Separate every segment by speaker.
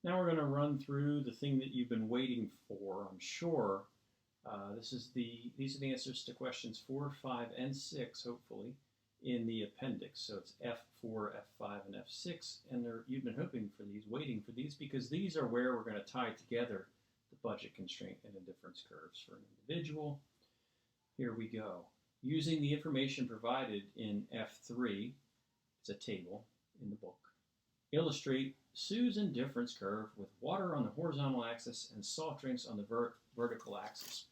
Speaker 1: Now we're going to run through the thing that you've been waiting for, I'm sure. These are the answers to questions 4, 5, and 6, hopefully, in the appendix. So it's F4, F5, and F6, and you've been hoping for these, waiting for these, because these are where we're going to tie together the budget constraint and indifference curves for an individual. Here we go. Using the information provided in F3, it's a table in the book, illustrate Sue's indifference curve with water on the horizontal axis and soft drinks on the vertical axis.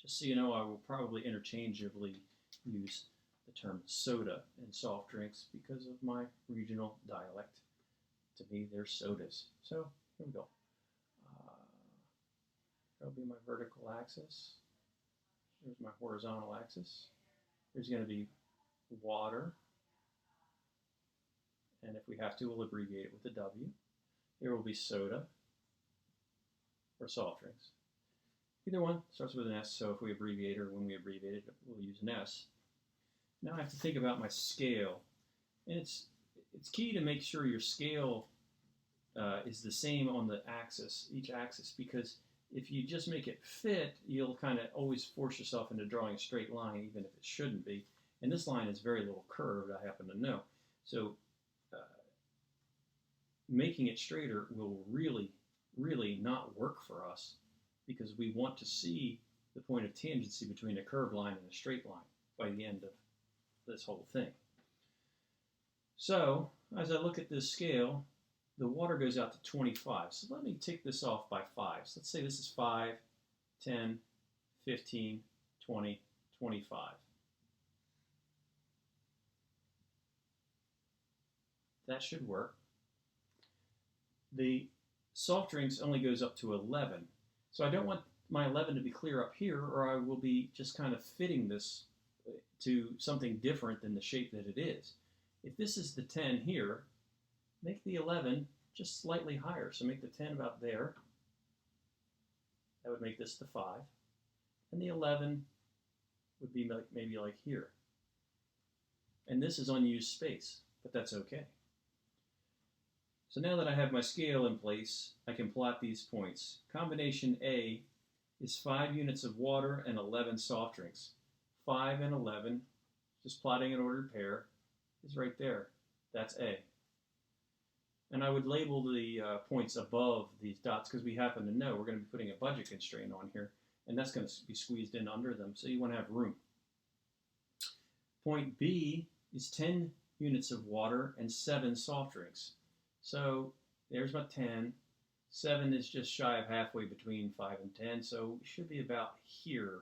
Speaker 1: Just so you know, I will probably interchangeably use the term soda and soft drinks because of my regional dialect. To me, they're sodas. So here we go. That'll be my vertical axis. Here's my horizontal axis. There's going to be water. And if we have to, we'll abbreviate it with a W. Here will be soda or soft drinks. Either one starts with an S, so if we abbreviate or when we abbreviate it, we'll use an S. Now I have to think about my scale. And it's key to make sure your scale is the same on the axis, each axis, because if you just make it fit, you'll kind of always force yourself into drawing a straight line, even if it shouldn't be. And this line is very little curved, I happen to know. So making it straighter will really, really not work for us because we want to see the point of tangency between a curved line and a straight line by the end of this whole thing. So as I look at this scale, the water goes out to 25. So let me take this off by 5. So let's say this is 5, 10, 15, 20, 25. That should work. The soft drinks only goes up to 11. So I don't want my 11 to be clear up here, or I will be just kind of fitting this to something different than the shape that it is. If this is the 10 here, make the 11 just slightly higher. So make the 10 about there. That would make this the 5. And the 11 would be maybe like here. And this is unused space, but that's okay. So now that I have my scale in place, I can plot these points. Combination A is 5 units of water and 11 soft drinks. 5 and 11, just plotting an ordered pair, is right there. That's A. And I would label the points above these dots because we happen to know we're going to be putting a budget constraint on here, and that's going to be squeezed in under them, so you want to have room. Point B is 10 units of water and 7 soft drinks. So there's my 10. 7 is just shy of halfway between 5 and 10, so we should be about here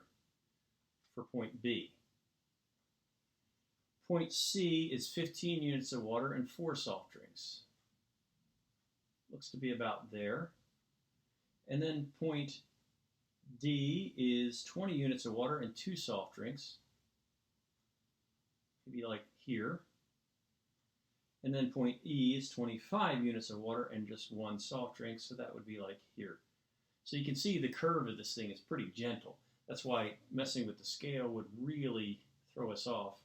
Speaker 1: for point B. Point C is 15 units of water and 4 soft drinks. Looks to be about there. And then point D is 20 units of water and 2 soft drinks. Maybe like here. And then point E is 25 units of water and just 1 soft drink, so that would be like here. So you can see the curve of this thing is pretty gentle. That's why messing with the scale would really throw us off,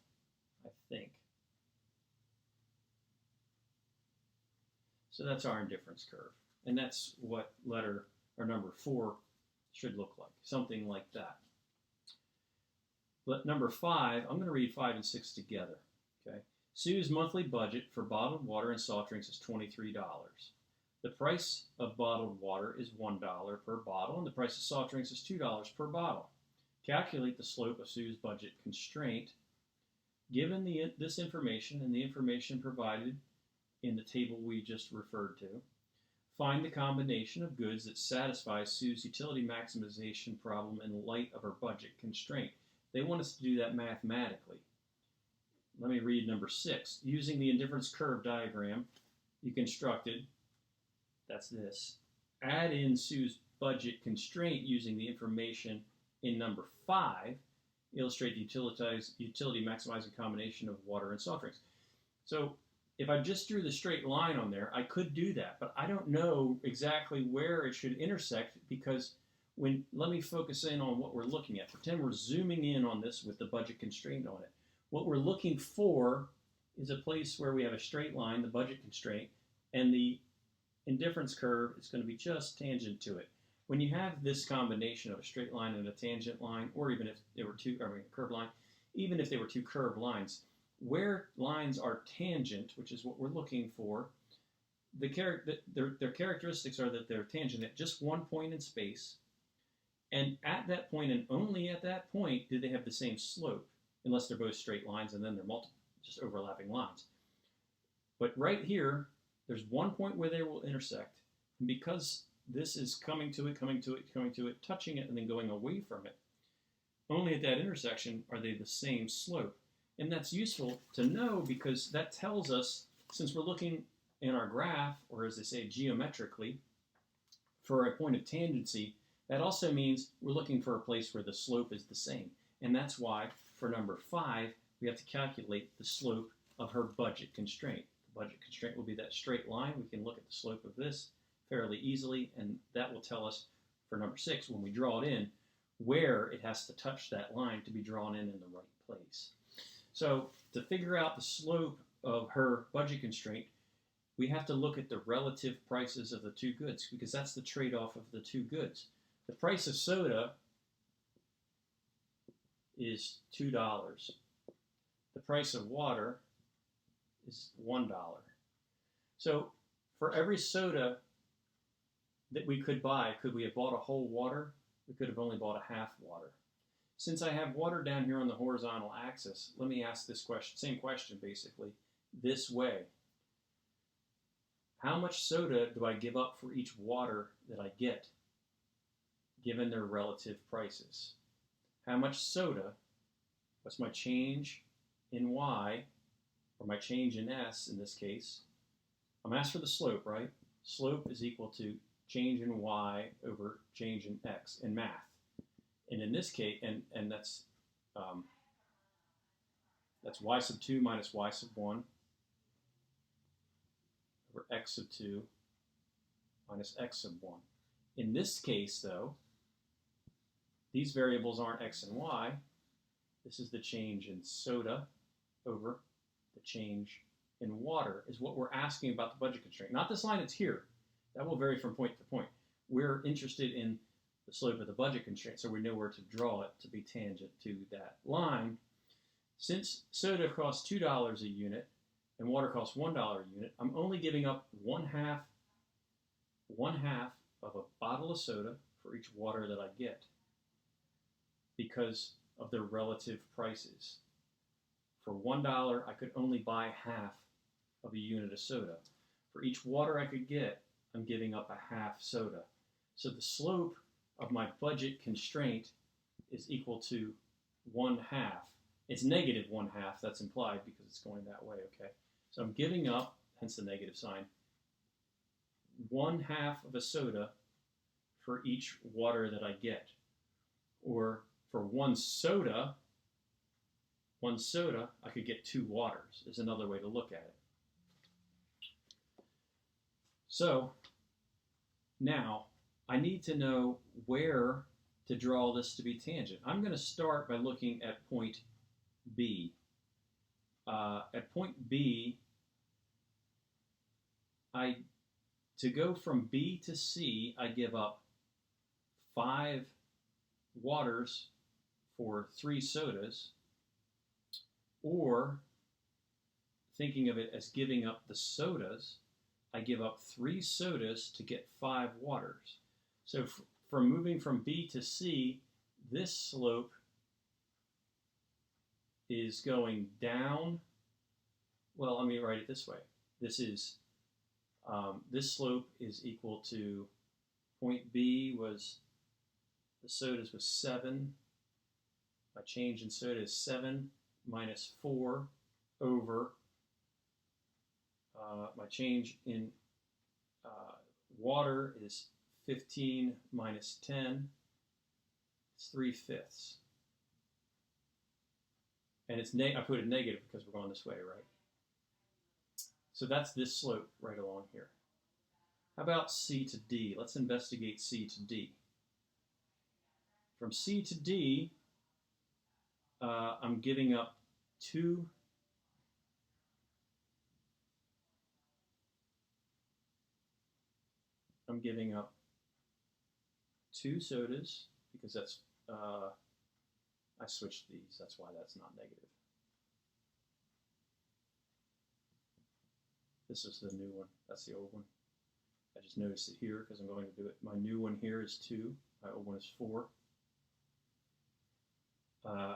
Speaker 1: I think. So that's our indifference curve. And that's what letter or number 4 should look like, something like that. But number 5, I'm going to read 5 and 6 together. Okay. Sue's monthly budget for bottled water and soft drinks is $23. The price of bottled water is $1 per bottle, and the price of soft drinks is $2 per bottle. Calculate the slope of Sue's budget constraint. Given this information and the information provided in the table we just referred to, find the combination of goods that satisfies Sue's utility maximization problem in light of her budget constraint. They want us to do that mathematically. Let me read number 6. Using the indifference curve diagram you constructed, that's this, add in Sue's budget constraint using the information in number 5, illustrate the utility maximizing combination of water and soft drinks. So if I just drew the straight line on there, I could do that, but I don't know exactly where it should intersect because let me focus in on what we're looking at. Pretend we're zooming in on this with the budget constraint on it. What we're looking for is a place where we have a straight line, the budget constraint, and the indifference curve is going to be just tangent to it. When you have this combination of a straight line and a tangent line, or even if they were a curved line, even if they were two curved lines, where lines are tangent, which is what we're looking for, their characteristics are that they're tangent at just one point in space, and at that point and only at that point do they have the same slope, unless they're both straight lines and then they're multiple, just overlapping lines. But right here, there's one point where they will intersect, and because this is coming to it, touching it, and then going away from it, only at that intersection are they the same slope. And that's useful to know because that tells us, since we're looking in our graph, or as they say, geometrically, for a point of tangency, that also means we're looking for a place where the slope is the same. And that's why, for number 5, we have to calculate the slope of her budget constraint. The budget constraint will be that straight line. We can look at the slope of this fairly easily, and that will tell us, for number 6, when we draw it in, where it has to touch that line to be drawn in the right place. So to figure out the slope of her budget constraint, we have to look at the relative prices of the two goods, because that's the trade-off of the two goods. The price of soda is $2. The price of water is $1. So for every soda that we could buy, could we have bought a whole water? We could have only bought a half water. Since I have water down here on the horizontal axis, let me ask this question, same question basically, this way. How much soda do I give up for each water that I get, given their relative prices? How much soda, what's my change in Y, or my change in S in this case? I'm asked for the slope, right? Slope is equal to change in Y over change in X in math. And in this case, and that's Y sub 2 minus Y sub 1 over X sub 2 minus X sub 1. In this case, though, these variables aren't X and Y. This is the change in soda over the change in water, is what we're asking about the budget constraint. Not this line that's here. That will vary from point to point. We're interested in the slope of the budget constraint, so we know where to draw it to be tangent to that line. Since soda costs $2 a unit and water costs $1 a unit, I'm only giving up one half of a bottle of soda for each water that I get because of their relative prices. For $1, I could only buy half of a unit of soda. For each water I could get, I'm giving up a half soda. So the slope of my budget constraint is equal to 1/2. It's negative 1/2, that's implied because it's going that way, okay? So I'm giving up, hence the negative sign, 1/2 of a soda for each water that I get. Or for one soda, I could get 2 waters, is another way to look at it. So now I need to know where to draw this to be tangent. I'm going to start by looking at point B. At point B, to go from B to C, I give up 5 waters for 3 sodas, or thinking of it as giving up the sodas, I give up 3 sodas to get 5 waters. So from moving from B to C, this slope is going down. Well, let me write it this way. This slope is equal to point B was, the sodas was 7. My change in soda is 7 minus 4 over my change in water is 15 minus 10. It's 3/5. And it's I put it negative because we're going this way, right? So that's this slope right along here. How about C to D? Let's investigate C to D. From C to D, I'm giving up 2 . I'm giving up 2 sodas because that's, I switched these, that's why that's not negative. This is the new one, that's the old one. I just noticed it here because I'm going to do it. My new one here is 2, my old one is 4.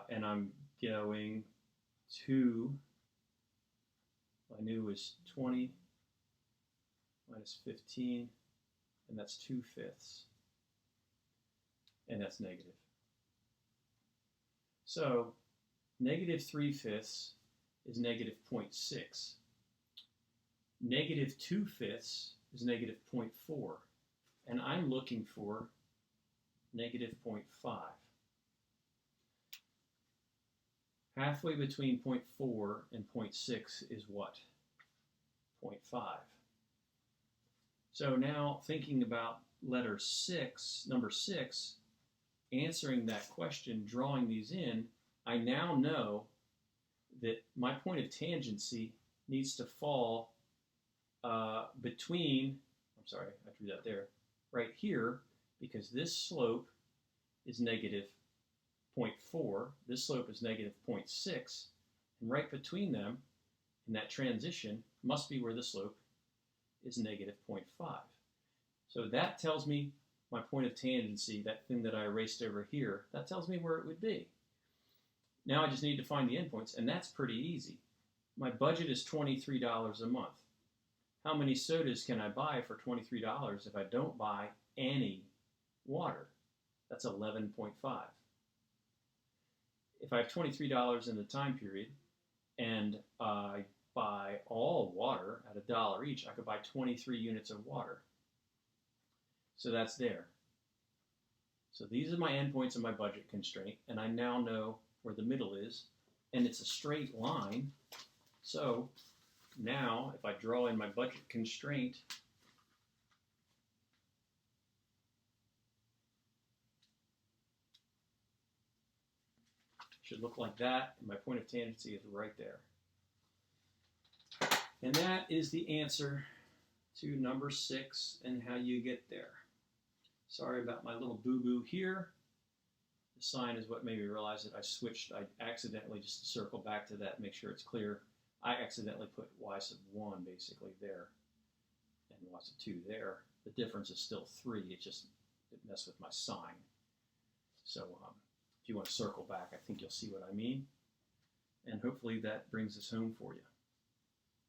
Speaker 1: And I'm going to, my new is 20 minus 15, and that's 2/5. And that's negative. So negative 3/5 is negative 0.6. Negative 2/5 is negative 0.4. And I'm looking for negative 0.5. Halfway between 0.4 and 0.6 is what? 0.5. So now thinking about letter 6, number 6, answering that question, drawing these in, I now know that my point of tangency needs to fall between, I'm sorry, I drew that there, right here, because this slope is negative 0.4, this slope is negative 0.6, and right between them, in that transition, must be where the slope is negative 0.5. So that tells me my point of tangency, that thing that I erased over here, that tells me where it would be. Now I just need to find the endpoints, and that's pretty easy. My budget is $23 a month. How many sodas can I buy for $23 if I don't buy any water? That's 11.5. If I have $23 in the time period and I buy all water at $1 each, I could buy 23 units of water. So that's there. So these are my endpoints of my budget constraint, and I now know where the middle is, and it's a straight line. So now if I draw in my budget constraint, it should look like that, and my point of tangency is right there. And that is the answer to number 6 and how you get there. Sorry about my little boo-boo here. The sign is what made me realize that I switched. I accidentally, just to circle back to that, make sure it's clear, I accidentally put y sub 1 basically there and y sub 2 there. The difference is still 3. It messed with my sign. So if you want to circle back, I think you'll see what I mean. And hopefully that brings this home for you.